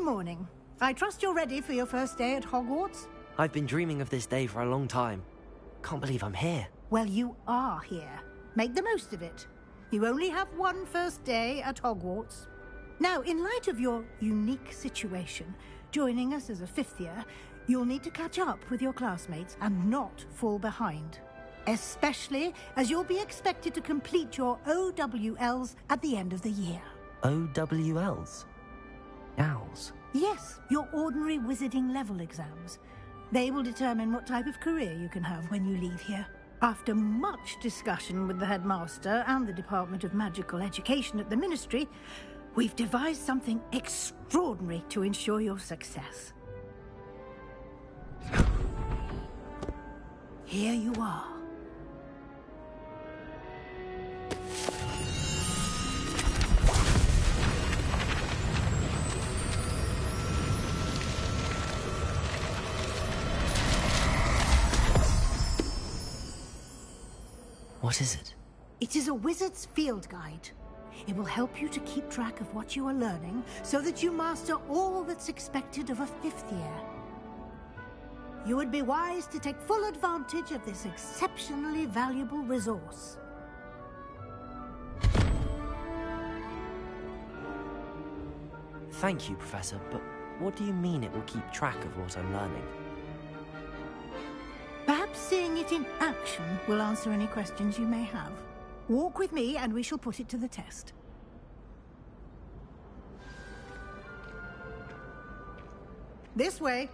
morning. I trust you're ready for your first day at Hogwarts? I've been dreaming of this day for a long time. Can't believe I'm here. Well, you are here. Make the most of it. You only have one first day at Hogwarts. Now, in light of your unique situation, joining us as a fifth year, you'll need to catch up with your classmates and not fall behind. Especially as you'll be expected to complete your OWLs at the end of the year. OWLs? Owls? Yes, your ordinary wizarding level exams. They will determine what type of career you can have when you leave here. After much discussion with the headmaster and the Department of Magical Education at the Ministry, we've devised something extraordinary to ensure your success. Here you are. What is it? It is a wizard's field guide. It will help you to keep track of what you are learning so that you master all that's expected of a fifth year. You would be wise to take full advantage of this exceptionally valuable resource. Thank you, Professor, but what do you mean it will keep track of what I'm learning? Perhaps seeing it in action will answer any questions you may have. Walk with me and we shall put it to the test. This way.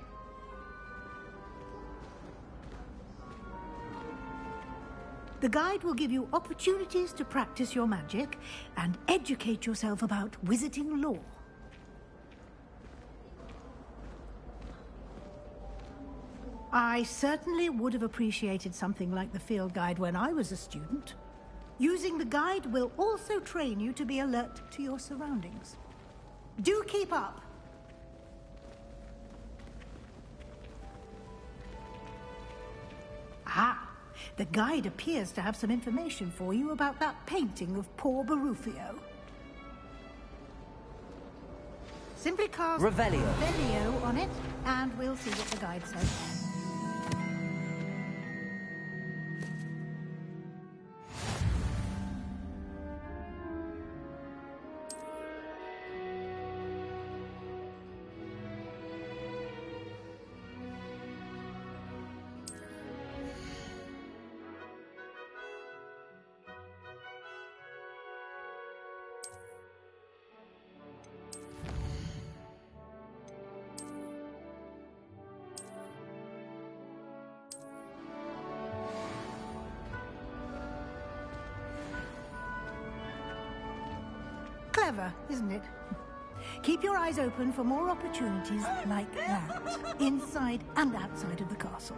The guide will give you opportunities to practice your magic and educate yourself about wizarding lore. I certainly would have appreciated something like the field guide when I was a student. Using the guide will also train you to be alert to your surroundings. Do keep up! Ah, the guide appears to have some information for you about that painting of poor Barufio. Simply cast Revelio on it, and we'll see what the guide says. Clever, isn't it? Keep your eyes open for more opportunities like that, inside and outside of the castle.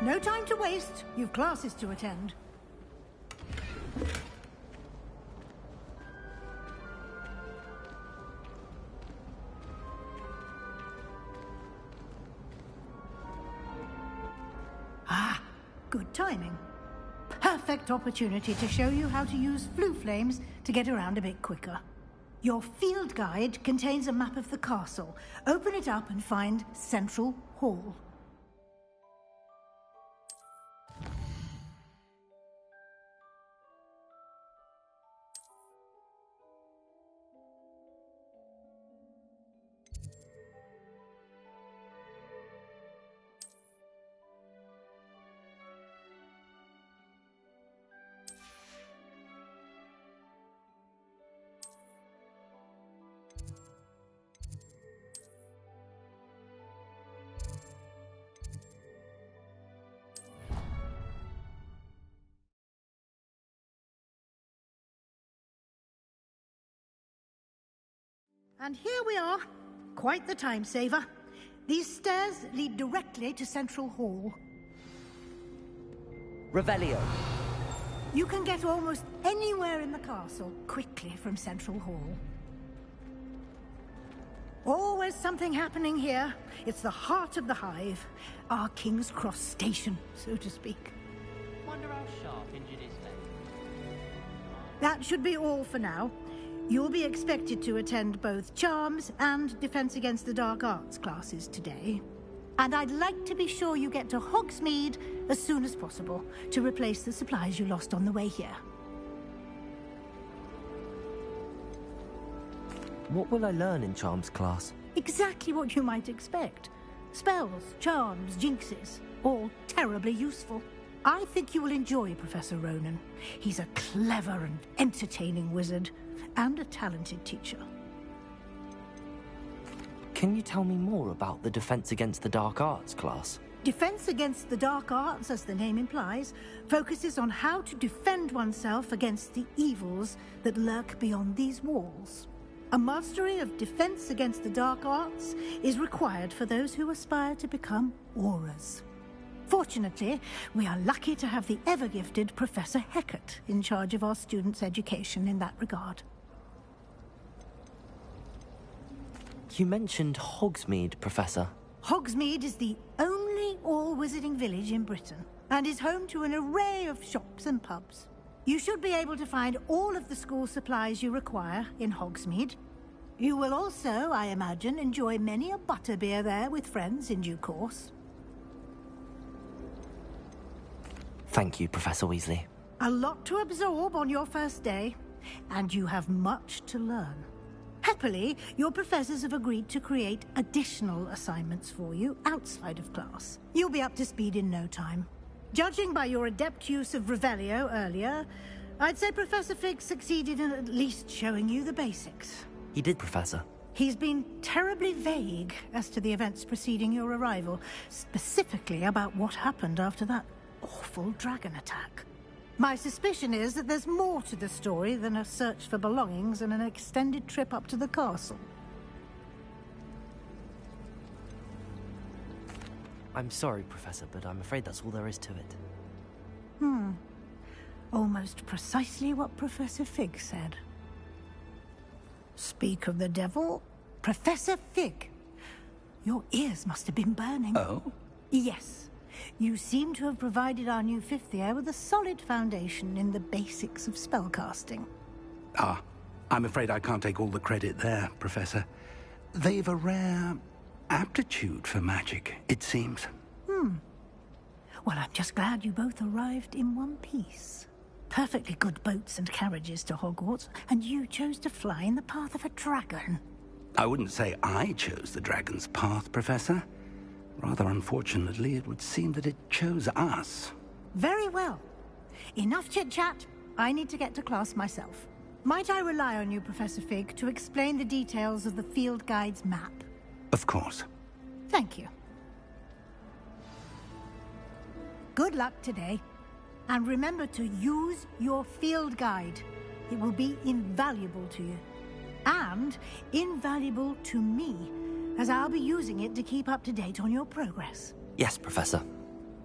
No time to waste. You've classes to attend. Good timing. Perfect opportunity to show you how to use flue flames to get around a bit quicker. Your field guide contains a map of the castle. Open it up and find Central Hall. And here we are. Quite the time saver. These stairs lead directly to Central Hall. Revelio. You can get almost anywhere in the castle quickly from Central Hall. Always something happening here. It's the heart of the hive. Our King's Cross station, so to speak. Wonder how sharp injured his leg. That should be all for now. You'll be expected to attend both Charms and Defense Against the Dark Arts classes today. And I'd like to be sure you get to Hogsmeade as soon as possible to replace the supplies you lost on the way here. What will I learn in Charms class? Exactly what you might expect. Spells, charms, jinxes, all terribly useful. I think you will enjoy Professor Ronan. He's a clever and entertaining wizard, and a talented teacher. Can you tell me more about the Defense Against the Dark Arts class? Defense Against the Dark Arts, as the name implies, focuses on how to defend oneself against the evils that lurk beyond these walls. A mastery of Defense Against the Dark Arts is required for those who aspire to become Aurors. Fortunately, we are lucky to have the ever-gifted Professor Hecat in charge of our students' education in that regard. You mentioned Hogsmeade, Professor. Hogsmeade is the only all-wizarding village in Britain, and is home to an array of shops and pubs. You should be able to find all of the school supplies you require in Hogsmeade. You will also, I imagine, enjoy many a butterbeer there with friends in due course. Thank you, Professor Weasley. A lot to absorb on your first day, and you have much to learn. Happily, your professors have agreed to create additional assignments for you outside of class. You'll be up to speed in no time. Judging by your adept use of Revelio earlier, I'd say Professor Fig succeeded in at least showing you the basics. He did, Professor. He's been terribly vague as to the events preceding your arrival, specifically about what happened after that awful dragon attack. My suspicion is that there's more to the story than a search for belongings and an extended trip up to the castle. I'm sorry, Professor, but I'm afraid that's all there is to it. Almost precisely what Professor Fig said. Speak of the devil, Professor Fig. Your ears must have been burning. Oh? Yes. You seem to have provided our new fifth year with a solid foundation in the basics of spellcasting. Ah, I'm afraid I can't take all the credit there, Professor. They've a rare aptitude for magic, it seems. Well, I'm just glad you both arrived in one piece. Perfectly good boats and carriages to Hogwarts, and you chose to fly in the path of a dragon. I wouldn't say I chose the dragon's path, Professor. Rather unfortunately, it would seem that it chose us. Very well. Enough chit-chat. I need to get to class myself. Might I rely on you, Professor Fig, to explain the details of the field guide's map? Of course. Thank you. Good luck today. And remember to use your field guide. It will be invaluable to you. And invaluable to me, as I'll be using it to keep up to date on your progress. Yes, Professor.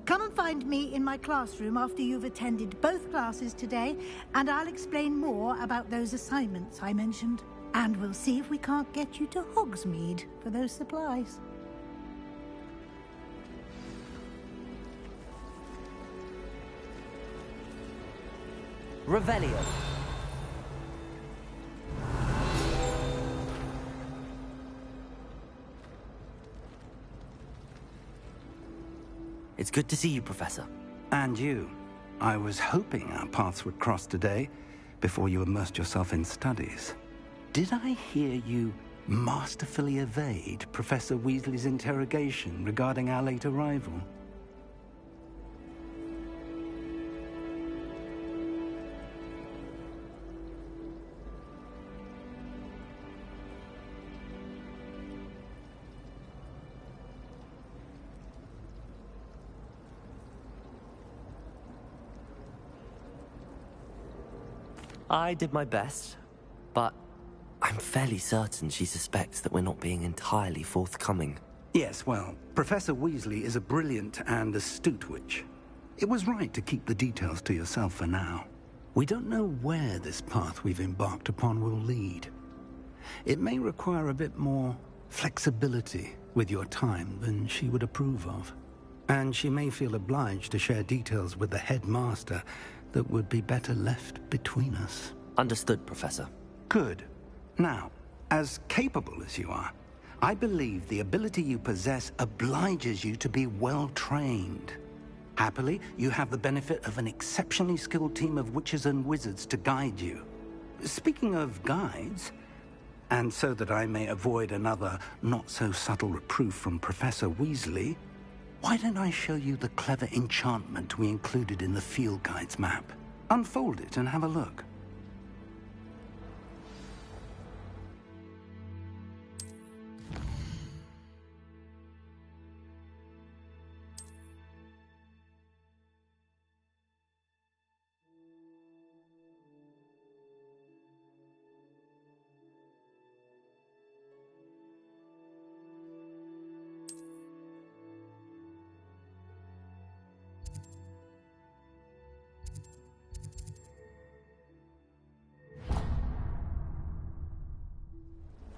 Come and find me in my classroom after you've attended both classes today, and I'll explain more about those assignments I mentioned. And we'll see if we can't get you to Hogsmeade for those supplies. Revelio. It's good to see you, Professor. And you. I was hoping our paths would cross today, before you immersed yourself in studies. Did I hear you masterfully evade Professor Weasley's interrogation regarding our late arrival? I did my best, but I'm fairly certain she suspects that we're not being entirely forthcoming. Yes, well, Professor Weasley is a brilliant and astute witch. It was right to keep the details to yourself for now. We don't know where this path we've embarked upon will lead. It may require a bit more flexibility with your time than she would approve of. And she may feel obliged to share details with the headmaster that would be better left between us. Understood, Professor. Good. Now, as capable as you are, I believe the ability you possess obliges you to be well-trained. Happily, you have the benefit of an exceptionally skilled team of witches and wizards to guide you. Speaking of guides, and so that I may avoid another not-so-subtle reproof from Professor Weasley, why don't I show you the clever enchantment we included in the field guide's map? Unfold it and have a look.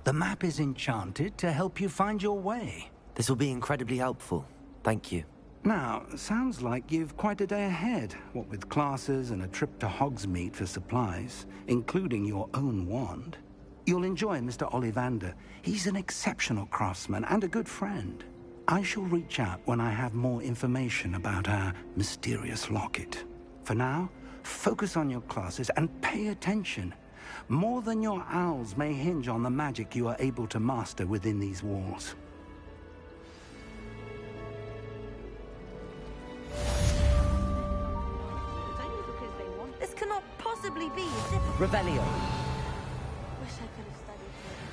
The map is enchanted to help you find your way. This will be incredibly helpful. Thank you. Now, sounds like you've quite a day ahead, what with classes and a trip to Hogsmeade for supplies, including your own wand. You'll enjoy Mr. Ollivander. He's an exceptional craftsman and a good friend. I shall reach out when I have more information about our mysterious locket. For now, focus on your classes and pay attention. More than your owls may hinge on the magic you are able to master within these walls. This cannot possibly be difficult. Revelio. Wish I could have studied further.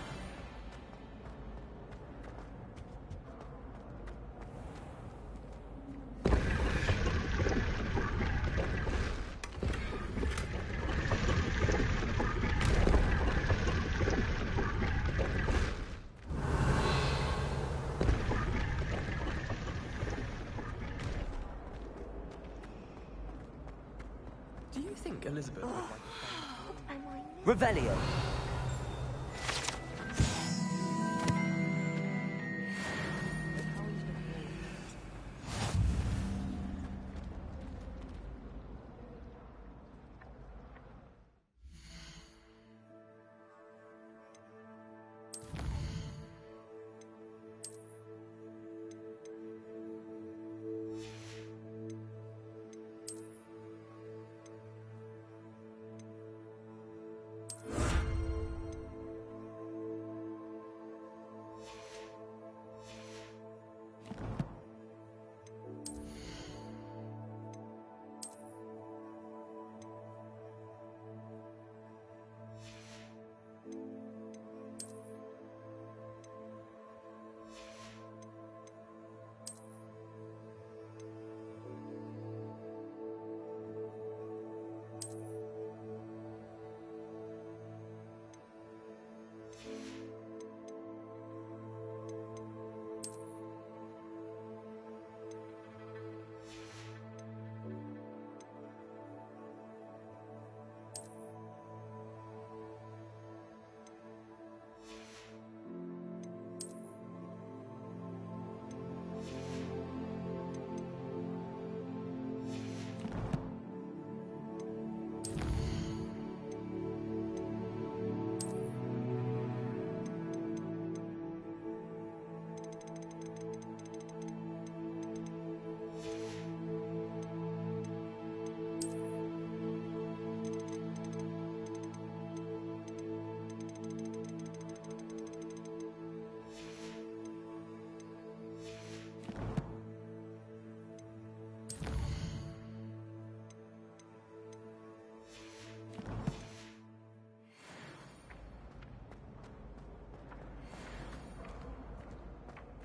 Do you think Elizabeth would like Revelio.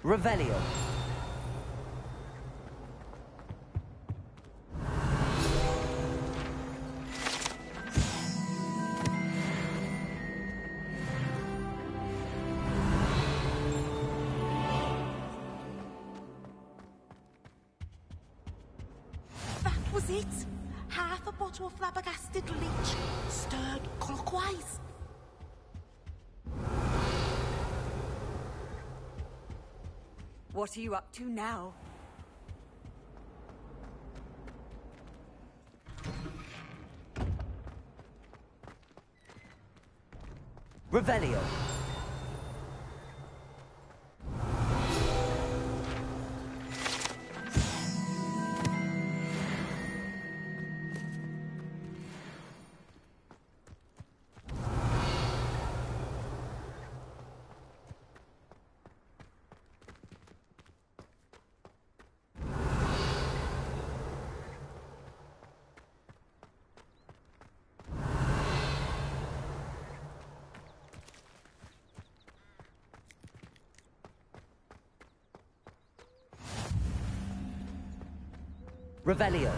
Revelio. That was it. Half a bottle of flabbergasted leech, stirred clockwise. What are you up to now? Revelio. Revelio.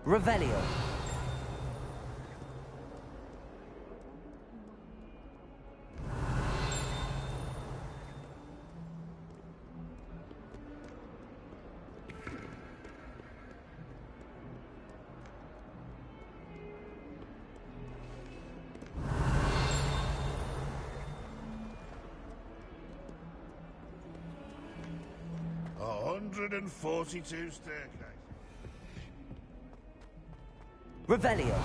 Revelio. A 142 staircase. Revelio.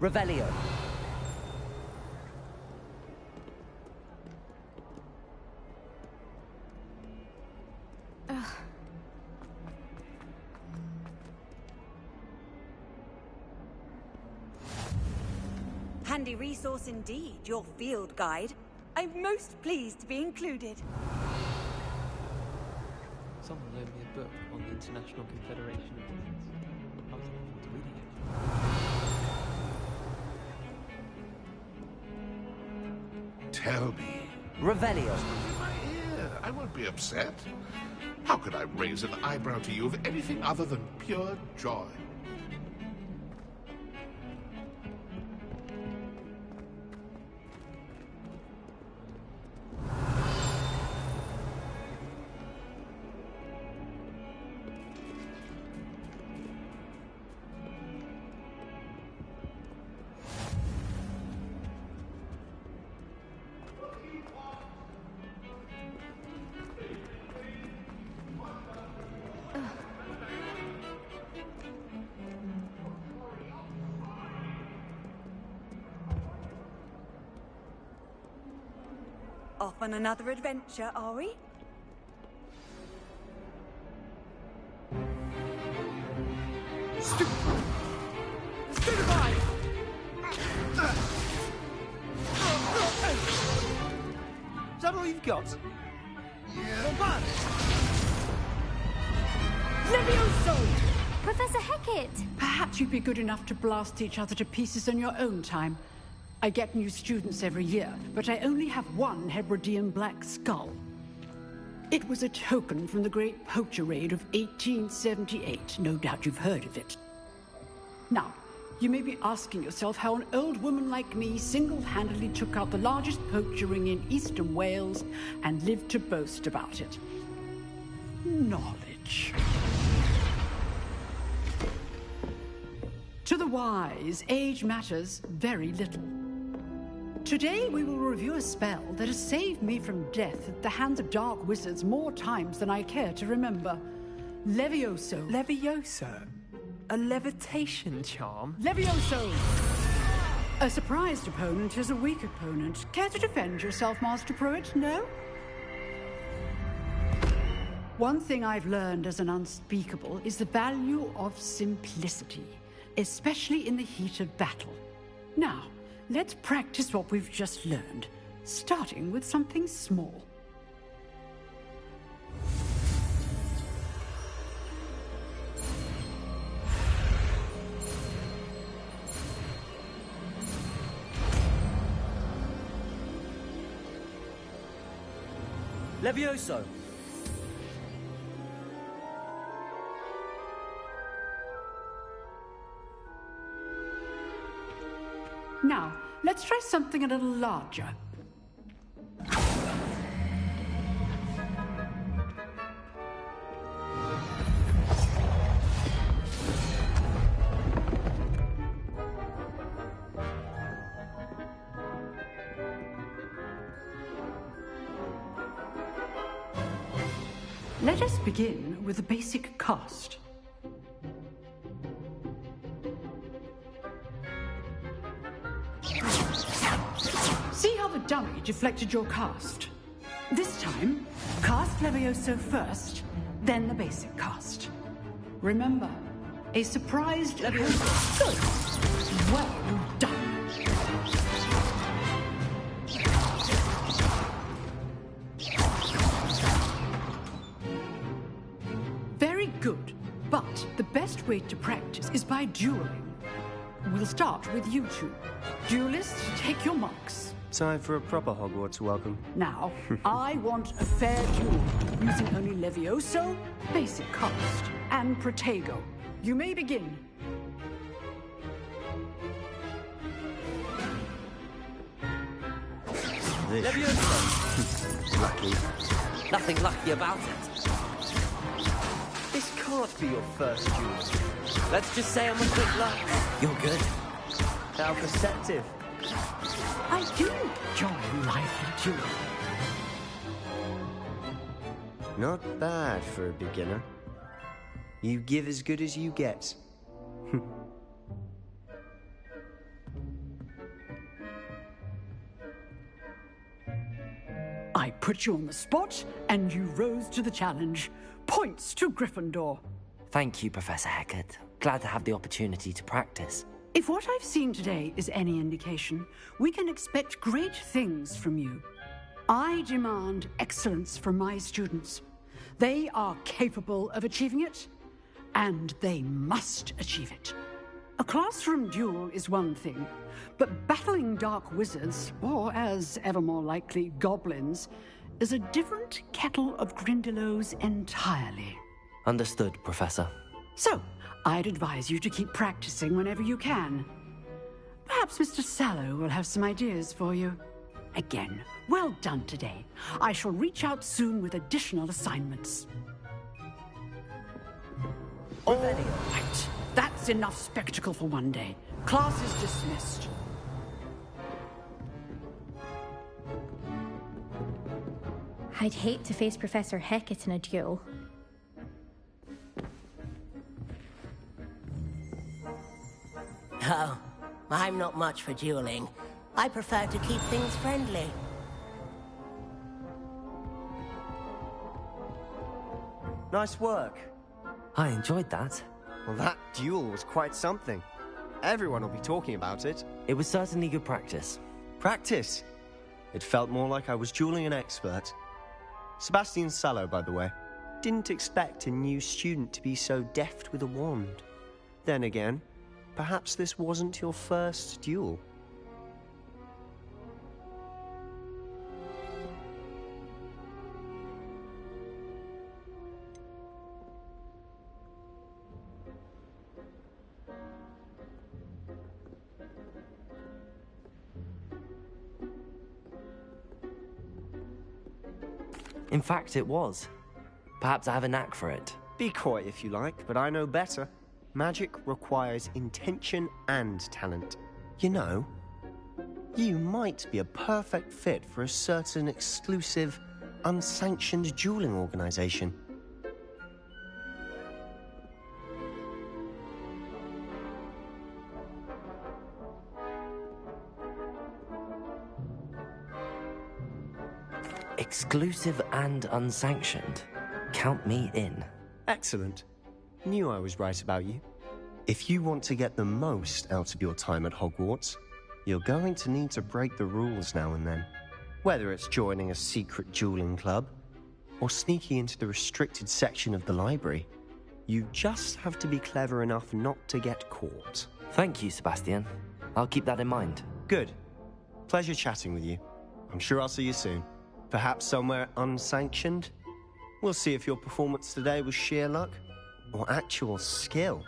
Revelio. Handy resource indeed, your field guide. I'm most pleased to be included. Someone loaned me a book on the International Confederation of Defense. I was looking forward to reading it. Tell me. Revelio. In my ear. I won't be upset. How could I raise an eyebrow to you of anything other than pure joy? Off on another adventure, are we? Stupefy! Is that all you've got? Yeah. Levioso! Professor Hecat! Perhaps you'd be good enough to blast each other to pieces in your own time. I get new students every year, but I only have one Hebridean black skull. It was a token from the Great Poacher Raid of 1878. No doubt you've heard of it. Now, you may be asking yourself how an old woman like me single-handedly took out the largest poacher ring in eastern Wales and lived to boast about it. Knowledge. To the wise, age matters very little. Today we will review a spell that has saved me from death at the hands of dark wizards more times than I care to remember. Levioso. Levioso? A levitation charm? Levioso! A surprised opponent is a weak opponent. Care to defend yourself, Master Pruitt? No? One thing I've learned as an unspeakable is the value of simplicity, especially in the heat of battle. Now, let's practice what we've just learned, starting with something small. Levioso! Now, let's try something a little larger. Let us begin with the basic cast. See how the dummy deflected your cast? This time, cast Levioso first, then the basic cast. Remember, a surprised Levioso. Good. Well done. Very good, but the best way to practice is by dueling. We'll start with you two. Duelists, take your marks. Time for a proper Hogwarts welcome. Now, I want a fair duel, using only Levioso, basic cast, and Protego. You may begin. Levioso! Lucky. Nothing lucky about it. This can't be your first duel. Let's just say I'm a good luck. You're good. How perceptive. I do enjoy lively duel. Not bad for a beginner. You give as good as you get. I put you on the spot, and you rose to the challenge. Points to Gryffindor. Thank you, Professor Hecat. Glad to have the opportunity to practice. If what I've seen today is any indication, we can expect great things from you. I demand excellence from my students. They are capable of achieving it, and they must achieve it. A classroom duel is one thing, but battling dark wizards, or as ever more likely, goblins, is a different kettle of Grindylows entirely. Understood, Professor. So, I'd advise you to keep practicing whenever you can. Perhaps Mr. Sallow will have some ideas for you. Again, well done today. I shall reach out soon with additional assignments. All right. That's enough spectacle for one day. Class is dismissed. I'd hate to face Professor Hecat in a duel. Oh, I'm not much for dueling. I prefer to keep things friendly. Nice work. I enjoyed that. Well, that duel was quite something. Everyone will be talking about it. It was certainly good practice. Practice? It felt more like I was dueling an expert. Sebastian Sallow, by the way. Didn't expect a new student to be so deft with a wand. Then again, perhaps this wasn't your first duel. In fact, it was. Perhaps I have a knack for it. Be coy if you like, but I know better. Magic requires intention and talent. You know, you might be a perfect fit for a certain exclusive, unsanctioned dueling organization. Exclusive and unsanctioned. Count me in. Excellent. Knew I was right about you. If you want to get the most out of your time at Hogwarts, you're going to need to break the rules now and then. Whether it's joining a secret dueling club, or sneaking into the restricted section of the library, you just have to be clever enough not to get caught. Thank you, Sebastian. I'll keep that in mind. Good. Pleasure chatting with you. I'm sure I'll see you soon. Perhaps somewhere unsanctioned? We'll see if your performance today was sheer luck or actual skill.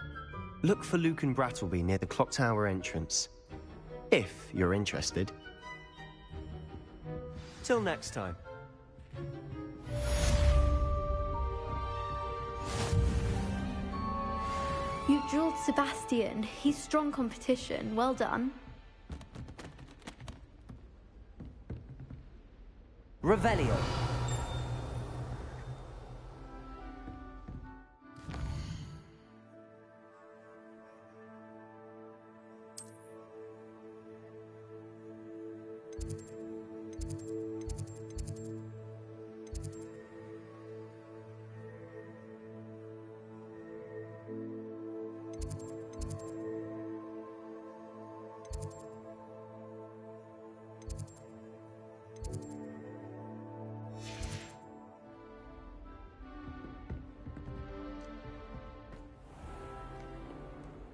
Look for Luke and Brattleby near the clock tower entrance, if you're interested. Till next time. You drilled Sebastian. He's strong competition. Well done. Revelio.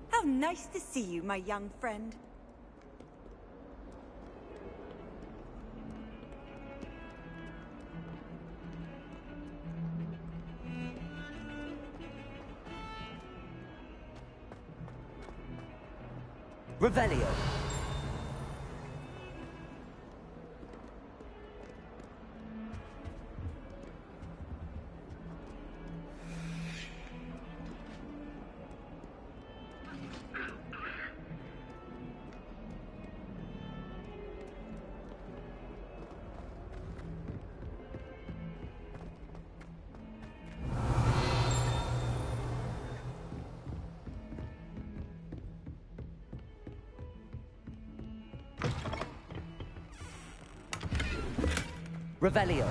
How nice to see you, my young friend. Revelio. Revelio.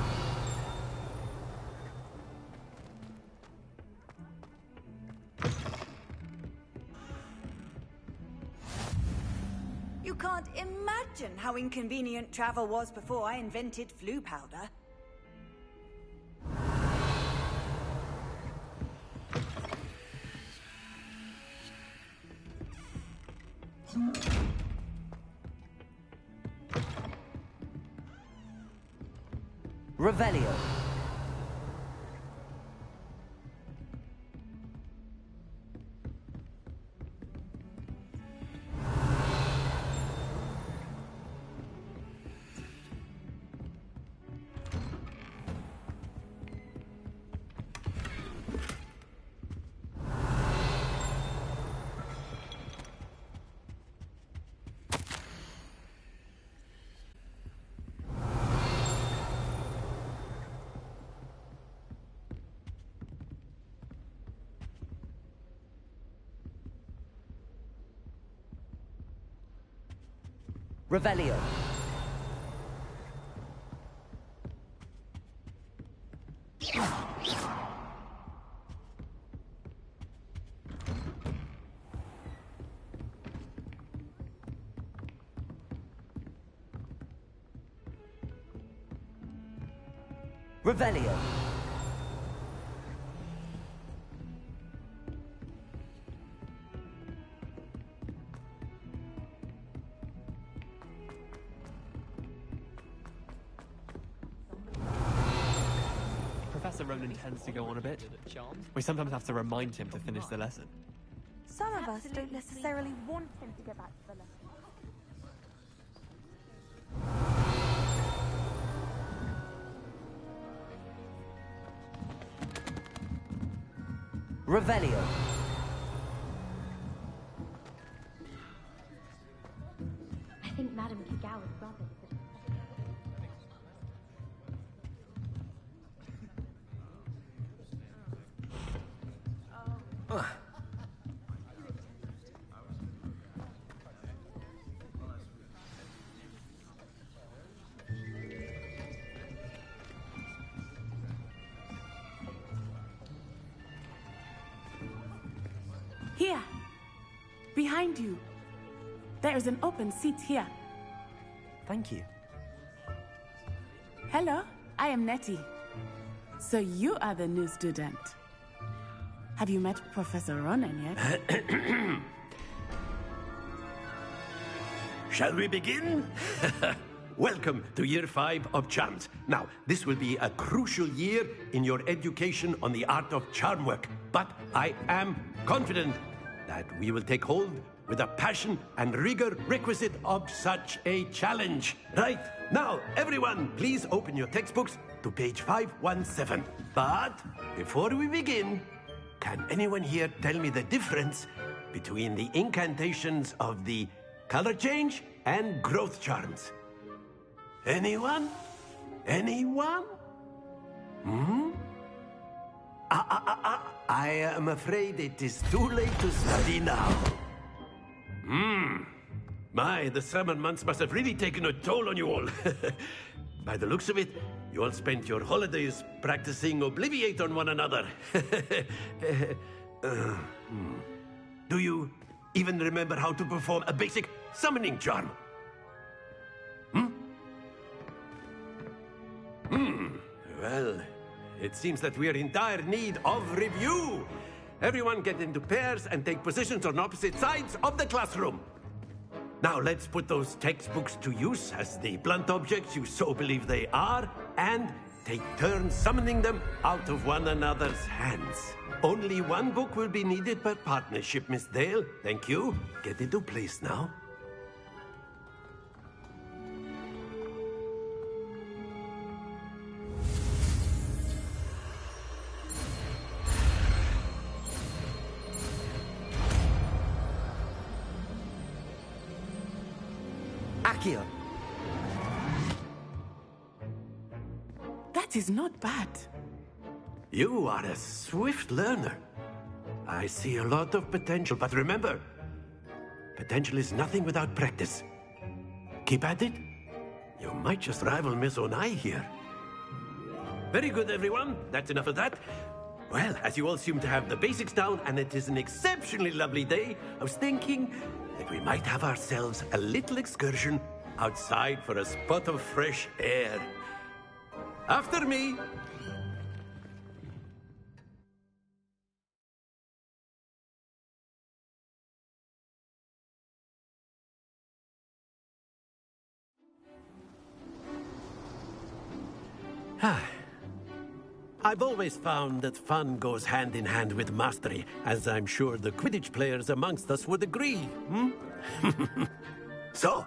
You can't imagine how inconvenient travel was before I invented flu powder. Revelio. Revelio. Revelio. Professor Ronan tends to go on a bit. We sometimes have to remind him to finish the lesson. Some of us don't necessarily want him to go back to the lesson. Revelio. I think Madame Kagawa's brother is Here. Behind you. There is an open seat here. Thank you. Hello, I am Nettie. So you are the new student. Have you met Professor Ronan yet? Shall we begin? Welcome to Year 5 of Charms. Now, this will be a crucial year in your education on the art of charm work. But I am confident that we will take hold with the passion and rigor requisite of such a challenge. Right, now, everyone, please open your textbooks to page 517. But before we begin, can anyone here tell me the difference between the incantations of the color change and growth charms? Anyone? Anyone? I am afraid it is too late to study now. My, the summer months must have really taken a toll on you all. By the looks of it, you all spent your holidays practicing Obliviate on one another. Do you even remember how to perform a basic summoning charm? Well, it seems that we are in dire need of review. Everyone get into pairs and take positions on opposite sides of the classroom. Now let's put those textbooks to use as the blunt objects you so believe they are, and take turns summoning them out of one another's hands. Only one book will be needed per partnership, Miss Dale. Thank you. Get into place now. Accio. That is not bad. You are a swift learner. I see a lot of potential, but remember, potential is nothing without practice. Keep at it. You might just rival Miss Onai here. Very good, everyone. That's enough of that. Well, as you all seem to have the basics down, and it is an exceptionally lovely day, I was thinking that we might have ourselves a little excursion outside for a spot of fresh air. After me. I've always found that fun goes hand in hand with mastery, as I'm sure the Quidditch players amongst us would agree. So,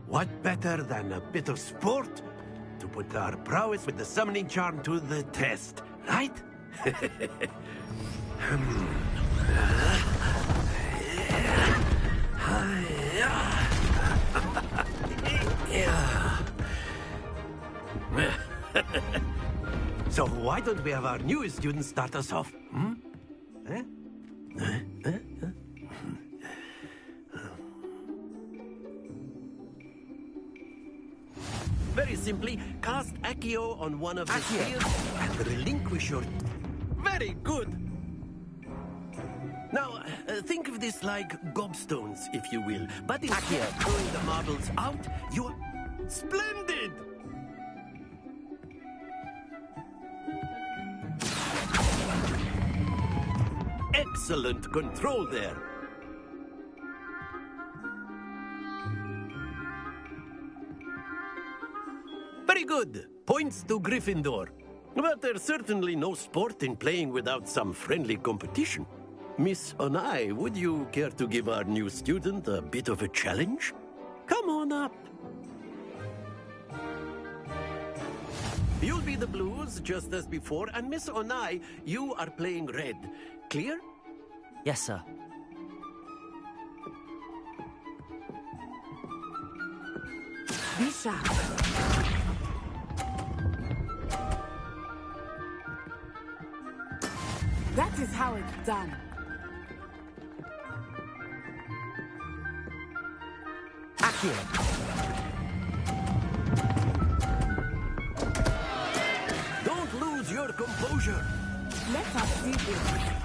what better than a bit of sport to put our prowess with the summoning charm to the test, right? So why don't we have our newest student start us off? Very simply, cast Accio on one of the spheres and relinquish your... Very good! Now, think of this like gobstones, if you will. But instead of throwing the marbles out, you're... Splendid! Excellent control there. Very good. Points to Gryffindor. But there's certainly no sport in playing without some friendly competition. Miss Onai, would you care to give our new student a bit of a challenge? Come on up. You'll be the blues, just as before, and Miss Onai, you are playing red. Clear? Yes, sir. Be sharp. That is how it's done. Accio. Don't lose your composure. Let us see this.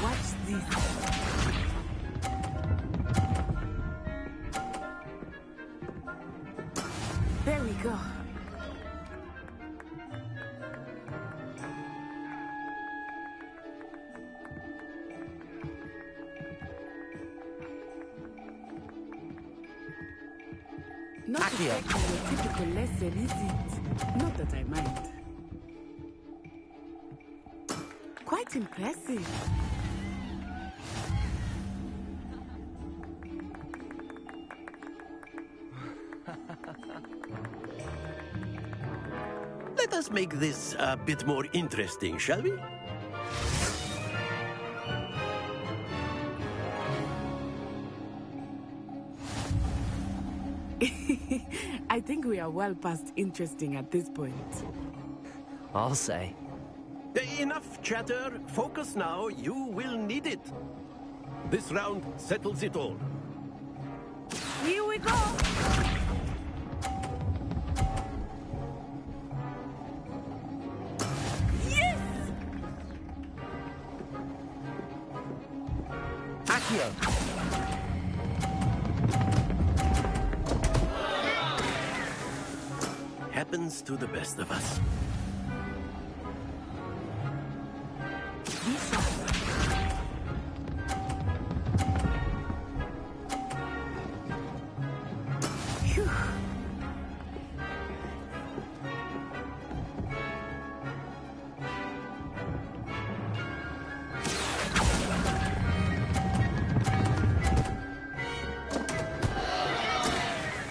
watch this. There we go. Not exactly your typical lesson, is it? Not that I mind. Quite impressive. Let us make this a bit more interesting, shall we? I think we are well past interesting at this point. I'll say. Enough chatter. Focus now. You will need it. This round settles it all. Here we go! Yes! Accio! Happens to the best of us.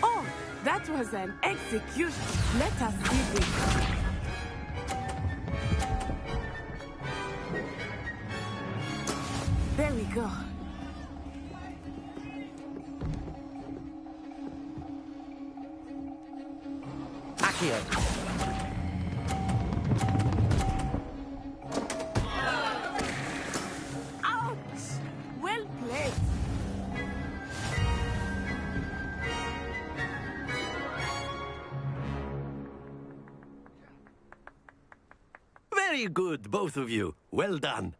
Oh, that was an execution. Let us see this. There we go. Accio! Ouch! Well played. Very good, both of you. Well done.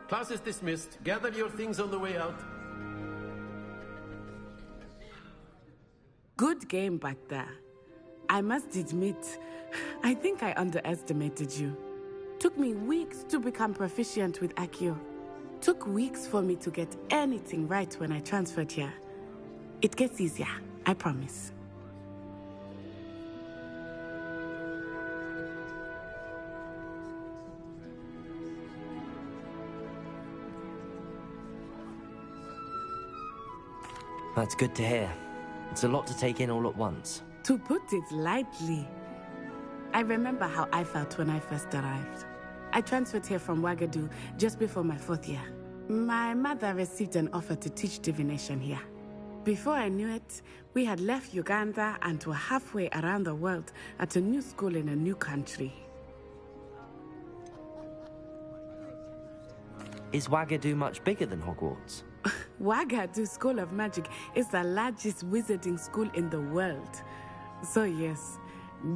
Class is dismissed. Gather your things on the way out. Good game back there. I must admit, I think I underestimated you. Took me weeks to become proficient with Accio. Took weeks for me to get anything right when I transferred here. It gets easier, I promise. That's good to hear. It's a lot to take in all at once. To put it lightly, I remember how I felt when I first arrived. I transferred here from Ouagadougou just before my 4th year. My mother received an offer to teach divination here. Before I knew it, we had left Uganda and were halfway around the world at a new school in a new country. Is Ouagadougou much bigger than Hogwarts? Ouagadougou School of Magic is the largest wizarding school in the world. So yes,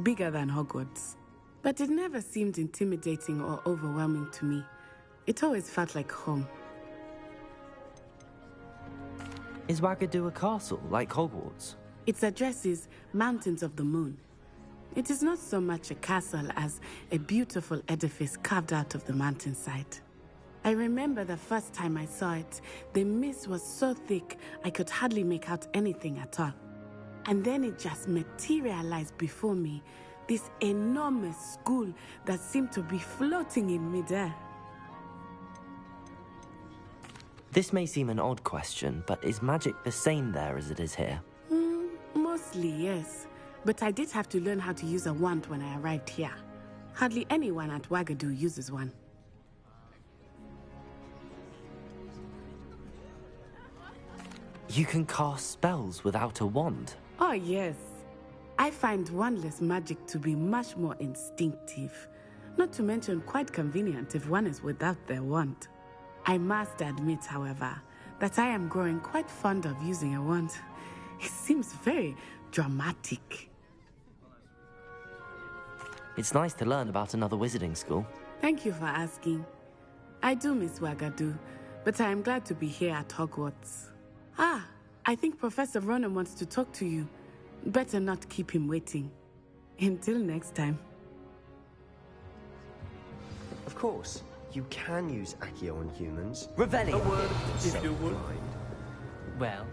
bigger than Hogwarts. But it never seemed intimidating or overwhelming to me. It always felt like home. Is Ouagadougou a castle, like Hogwarts? Its address is Mountains of the Moon. It is not so much a castle as a beautiful edifice carved out of the mountainside. I remember the first time I saw it, the mist was so thick I could hardly make out anything at all. And then it just materialized before me, this enormous school that seemed to be floating in midair. This may seem an odd question, but is magic the same there as it is here? Mostly, yes. But I did have to learn how to use a wand when I arrived here. Hardly anyone at Ouagadougou uses one. You can cast spells without a wand? Oh, yes. I find wandless magic to be much more instinctive. Not to mention quite convenient if one is without their wand. I must admit, however, that I am growing quite fond of using a wand. He seems very dramatic. It's nice to learn about another wizarding school. Thank you for asking. I do miss Wagadu, but I am glad to be here at Hogwarts. Ah, I think Professor Ronan wants to talk to you. Better not keep him waiting. Until next time. Of course, you can use Accio on humans. Revelio! A word, if you would. Well,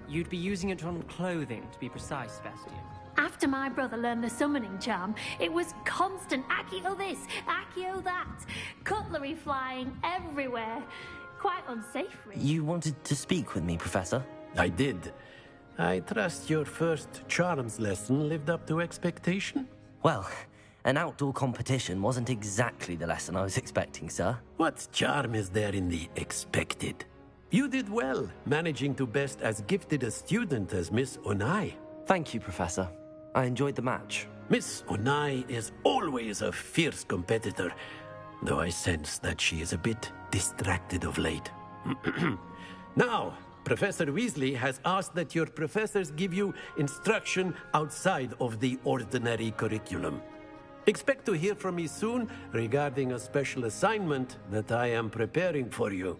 you'd be using it on clothing, to be precise, Sebastian. After my brother learned the summoning charm, it was constant Accio this, Accio that. Cutlery flying everywhere. Quite unsafe, really. You wanted to speak with me, Professor? I did. I trust your first charms lesson lived up to expectation? Well, an outdoor competition wasn't exactly the lesson I was expecting, sir. What charm is there in the expected? You did well, managing to best as gifted a student as Miss Onai. Thank you, Professor. I enjoyed the match. Miss Onai is always a fierce competitor, though I sense that she is a bit distracted of late. Now, Professor Weasley has asked that your professors give you instruction outside of the ordinary curriculum. Expect to hear from me soon regarding a special assignment that I am preparing for you.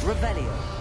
Revelio.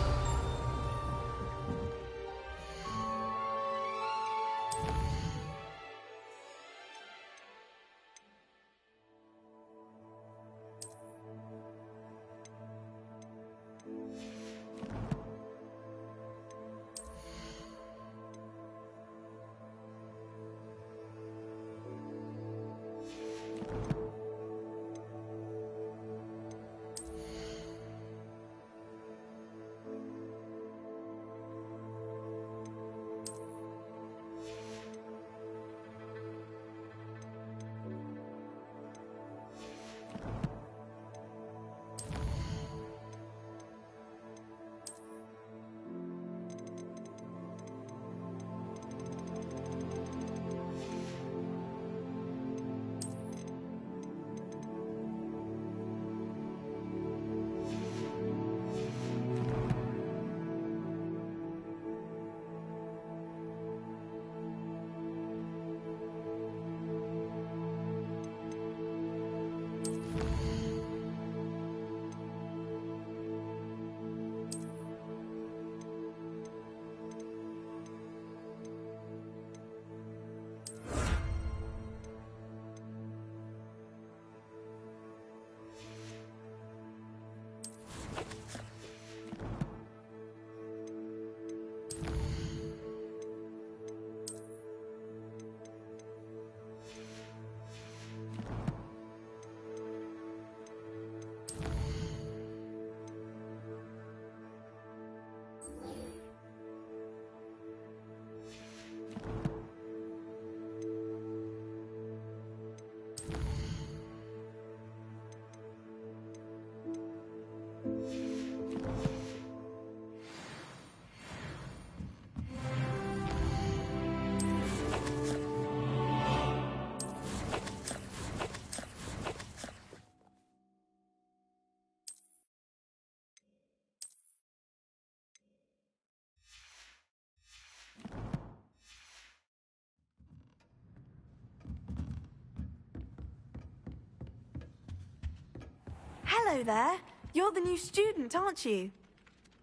Hello there. You're the new student, aren't you?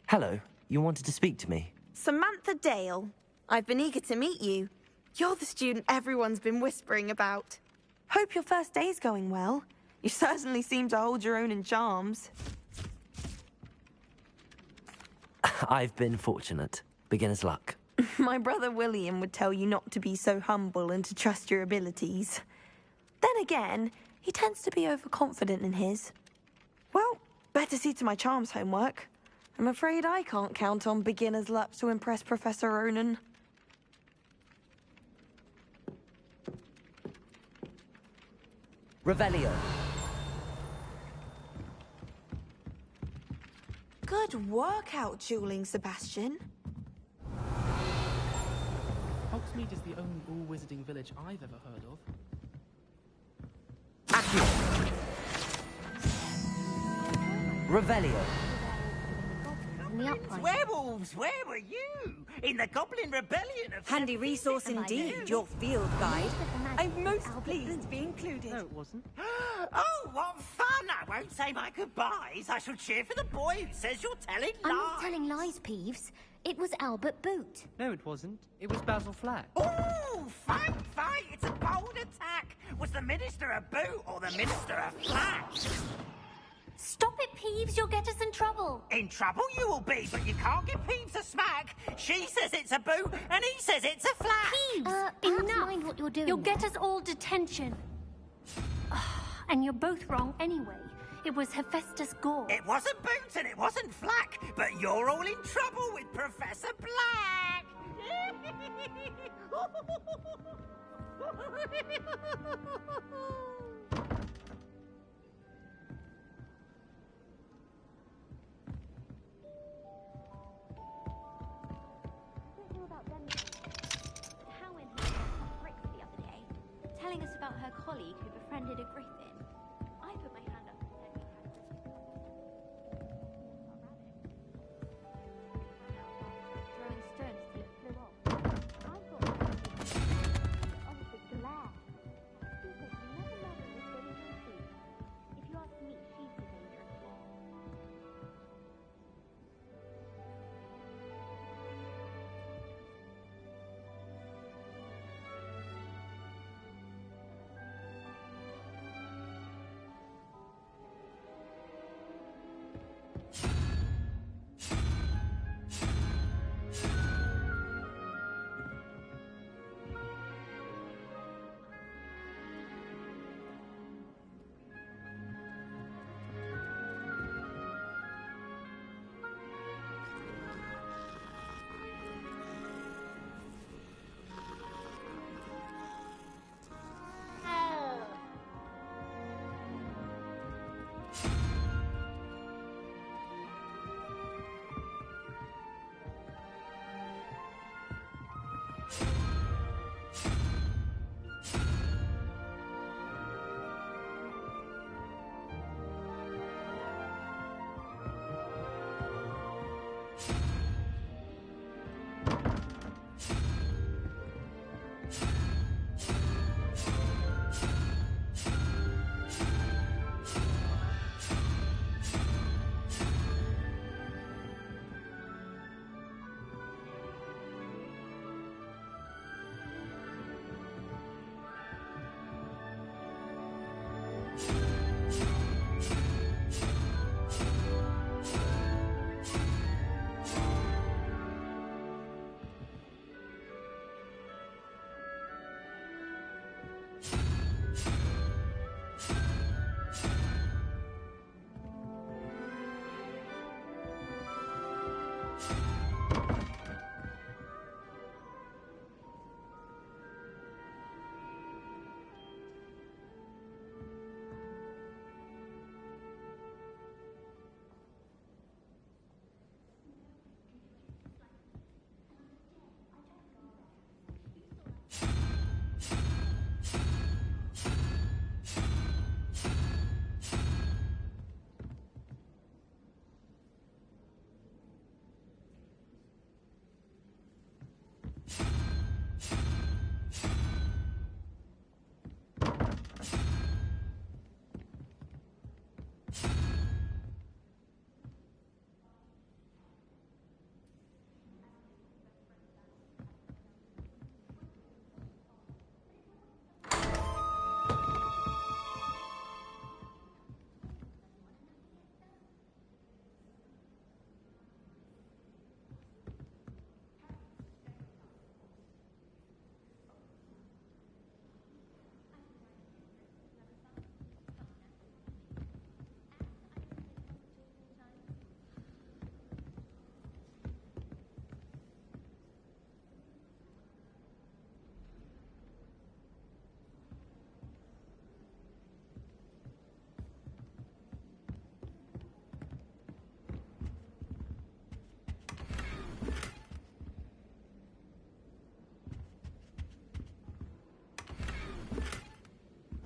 Hello. You wanted to speak to me? Samantha Dale. I've been eager to meet you. You're the student everyone's been whispering about. Hope your first day's going well. You certainly seem to hold your own in charms. I've been fortunate. Beginner's luck. My brother William would tell you not to be so humble and to trust your abilities. Then again, he tends to be overconfident in his. Well, better see to my charms homework. I'm afraid I can't count on beginner's luck to impress Professor Ronan. Revelio. Good work out dueling, Sebastian. Hogsmeade is the only all-wizarding village I've ever heard of. Revelio. in the upright. Werewolves, where were you? In the Goblin Rebellion of... Handy resource indeed, your field guide. I'm most pleased to be included. No, it wasn't. Oh, what fun! I won't say my goodbyes. I shall cheer for the boy who says you're telling lies. I'm not telling lies, Peeves. It was Albert Boot. No, it wasn't. It was Basil Flack. Ooh, fight! It's a bold attack. Was the Minister a boot or the Minister a flack? Stop it, Peeves. You'll get us in trouble. In trouble you will be, but you can't give Peeves a smack. She says it's a boot, and he says it's a flack. Peeves, enough. Mind what you're doing. You'll get us all detention. And you're both wrong anyway. It was Hephaestus Gore. It wasn't boot and it wasn't flack, but you're all in trouble with Professor Black. Telling us about her colleague who befriended a griffin. I put my hand up and said we had throwing stones till it flew off. I thought it was the glare. She said you never know when this getting her food. If you ask me, she's the dangerous one.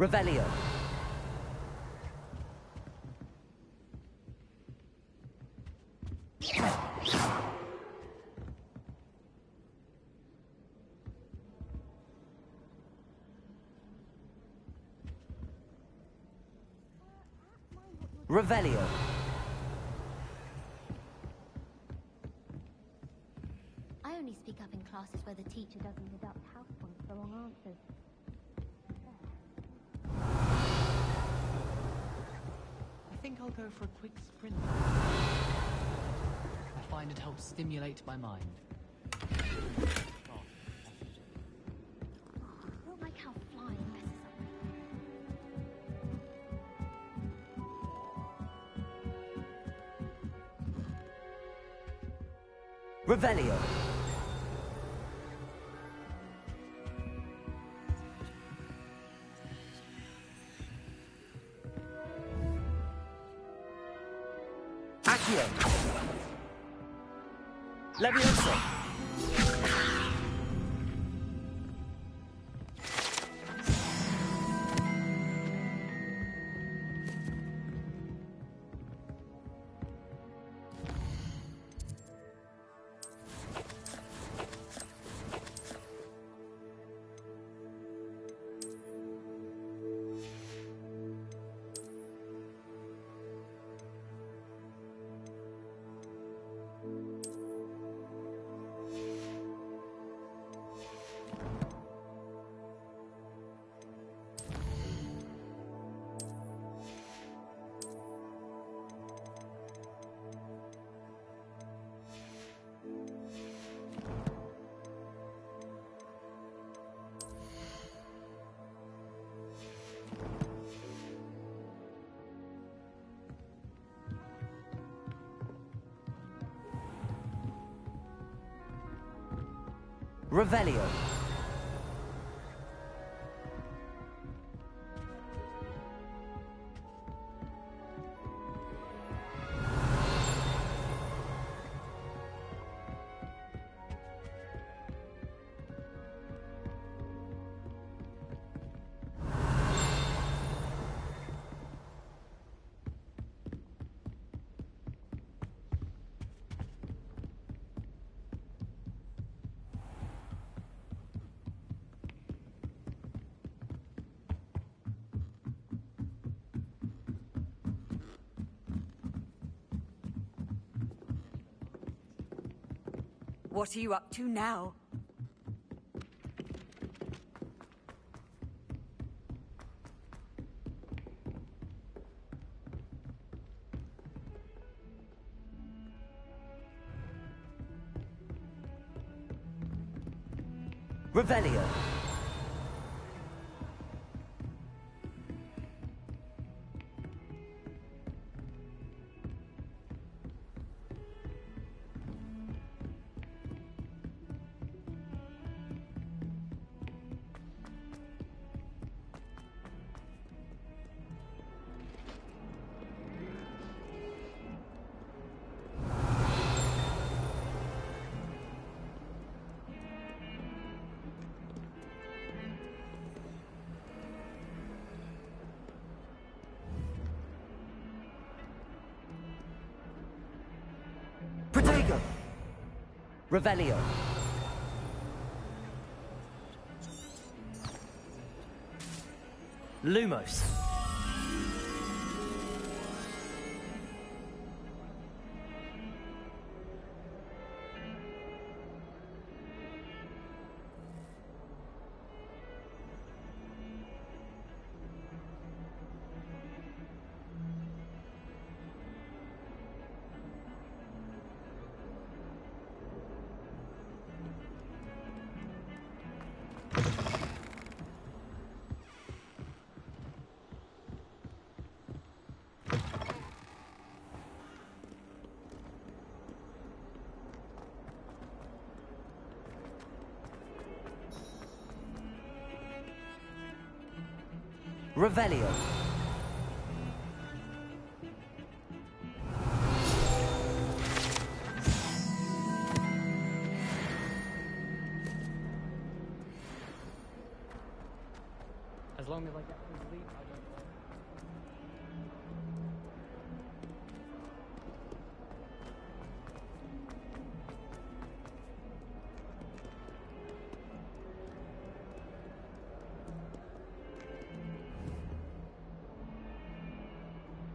Revelio. Revelio. I only speak up in classes where the teacher doesn't deduct house points for wrong answers. I think I'll go for a quick sprint. I find it helps stimulate my mind. I don't like how flying messes up. Revelio. Accio. Levioso. Revelio. What are you up to now? Revelio. Protego. Revelio. Lumos. Revelio. As long as I get some sleep, I don't mind.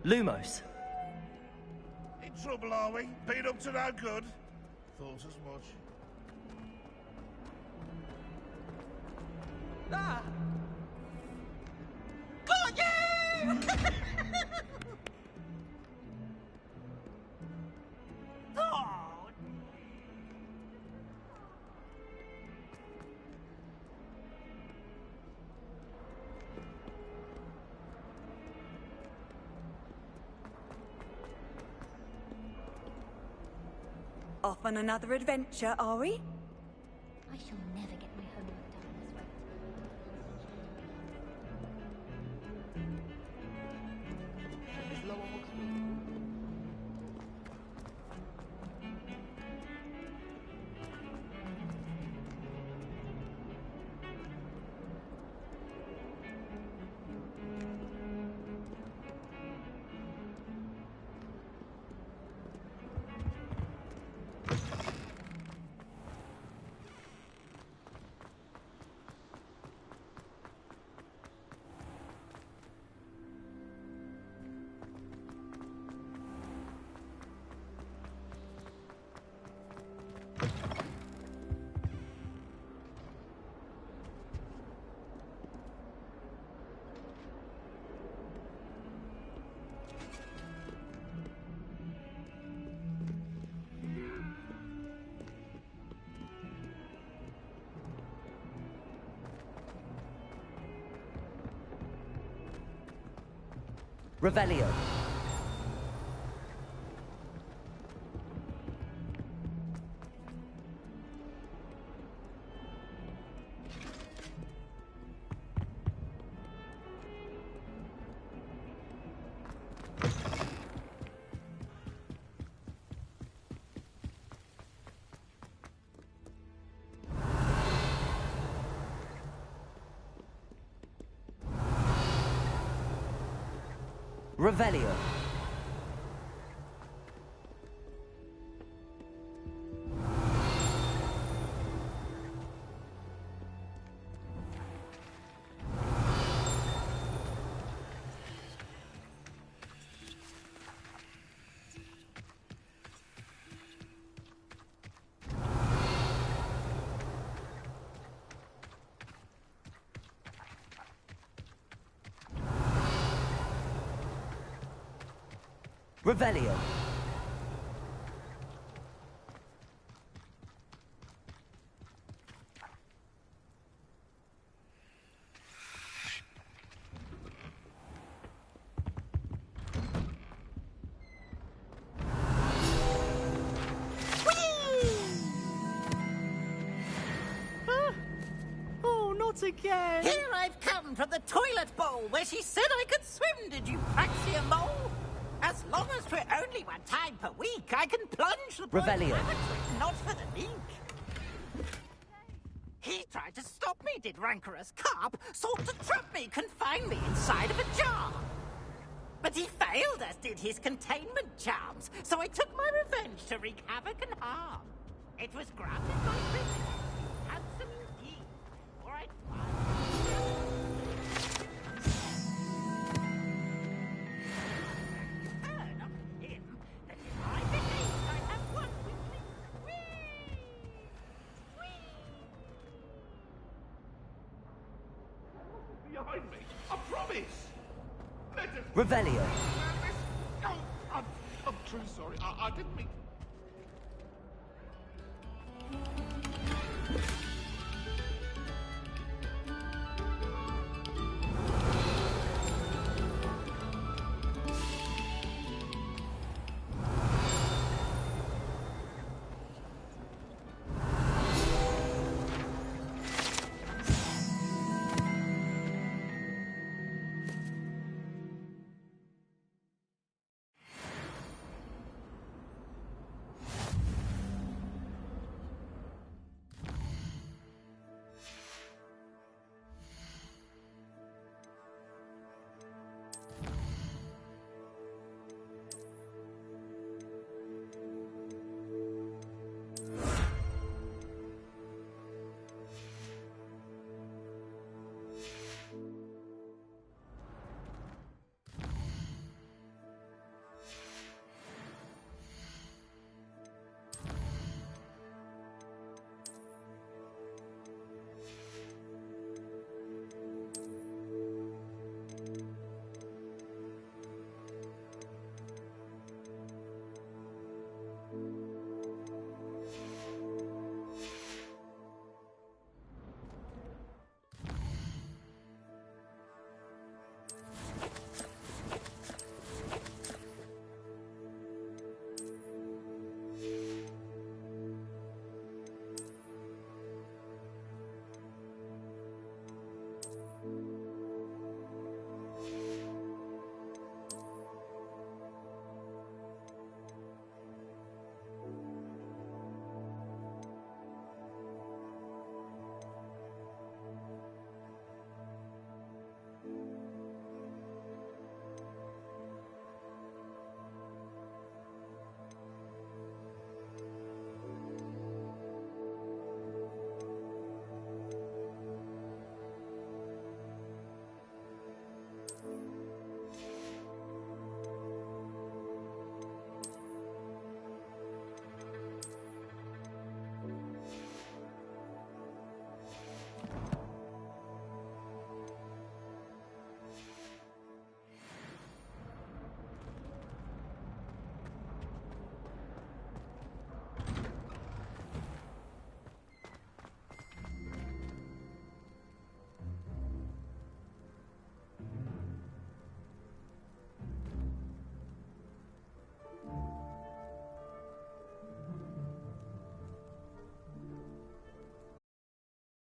Lumos. In trouble, are we? Been up to no good? Thought as much. Ah! Got you! Oh! Off on another adventure, are we? I shall never get my homework done this way. Is Lower Hogswart? Revelio. Revelio. Revelio. Oh, not again! Here I've come from the toilet bowl where she said I could swim, did you fancy a mole? As long as we're only one time per week, I can plunge the boy Revelio. amateur, not for the leak. He tried to stop me, did rancorous carp, sought to trap me, confine me inside of a jar. But he failed, as did his containment charms, so I took my revenge to wreak havoc and harm. It was granted by privilege, handsome indeed, for I heard of him that in my beneath I have one weakling. Behind me! I promise! Let us... Revelio. No, I'm truly sorry. I didn't mean...